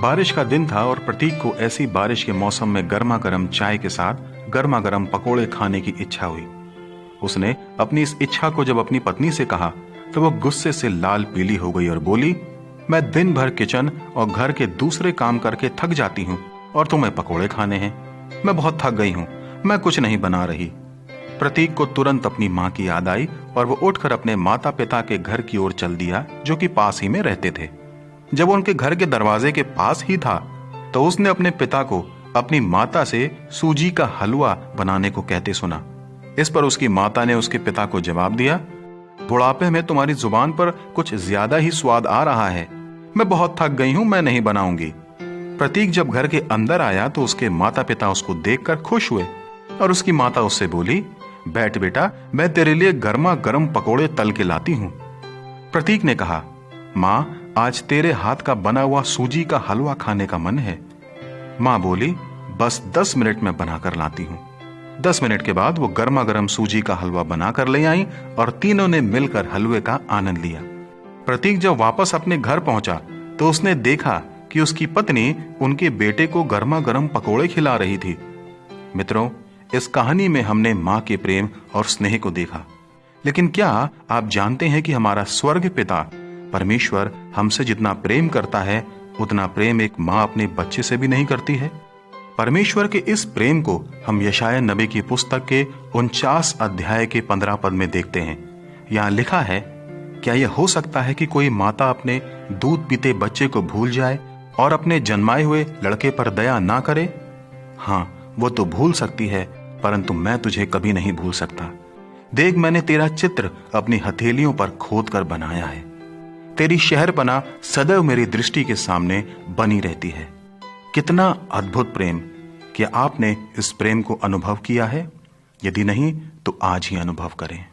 बारिश का दिन था और प्रतीक को ऐसी बारिश के मौसम में गर्मा गर्म चाय के साथ गर्मा गर्म पकोड़े खाने की इच्छा हुई। उसने अपनी इस इच्छा को जब अपनी पत्नी से कहा तो वह गुस्से से लाल पीली हो गई और बोली, मैं दिन भर किचन और घर के दूसरे काम करके थक जाती हूँ और तुम्हें पकोड़े खाने हैं। मैं बहुत थक गई हूँ, मैं कुछ नहीं बना रही। प्रतीक को तुरंत अपनी माँ की याद आई और वो उठकर अपने माता पिता के घर की ओर चल दिया, जो कि पास ही में रहते थे। जब उनके घर के दरवाजे के पास ही था तो उसने अपने पिता को अपनी माता से सूजी का हलवा बनाने को कहते सुना। इस पर उसकी माता ने उसके पिता को जवाब दिया, बुढ़ापे में तुम्हारी जुबान पर कुछ ज्यादा ही स्वाद आ रहा है, मैं बहुत थक गई हूं, मैं नहीं बनाऊंगी। प्रतीक जब घर के अंदर आया तो उसके माता पिता उसको देखकर खुश हुए और उसकी माता उससे बोली, बैठ बेटा, मैं तेरे लिए गर्मा गर्म पकोड़े तल के लाती हूं। प्रतीक ने कहा, माँ, आज तेरे हाथ का बना हुआ सूजी का हलवा खाने का मन है। माँ बोली, बस 10 मिनट में बनाकर लाती हूँ। 10 मिनट के बाद वो गर्मा गर्म सूजी का हलवा बनाकर ले आई और तीनों ने मिलकर हलवे का आनंद लिया। प्रतीक जब वापस अपने घर पहुंचा तो उसने देखा कि उसकी पत्नी उनके बेटे को गर्मा गर्म पकोड़े खिला रही थी। मित्रों, इस कहानी में हमने माँ के प्रेम और स्नेह को देखा, लेकिन क्या आप जानते हैं कि हमारा स्वर्ग पिता परमेश्वर हमसे जितना प्रेम करता है उतना प्रेम एक माँ अपने बच्चे से भी नहीं करती है। परमेश्वर के इस प्रेम को हम यशायाह नबी की पुस्तक के 49 अध्याय के 15 पद में देखते हैं। यहाँ लिखा है, क्या यह हो सकता है कि कोई माता अपने दूध पीते बच्चे को भूल जाए और अपने जन्माए हुए लड़के पर दया ना करे? हाँ, वो तो भूल सकती है, परंतु मैं तुझे कभी नहीं भूल सकता। देख, मैंने तेरा चित्र अपनी हथेलियों पर खोद कर बनाया है। तेरी शहरपना सदैव मेरी दृष्टि के सामने बनी रहती है। कितना अद्भुत प्रेम! क्या आपने इस प्रेम को अनुभव किया है? यदि नहीं तो आज ही अनुभव करें।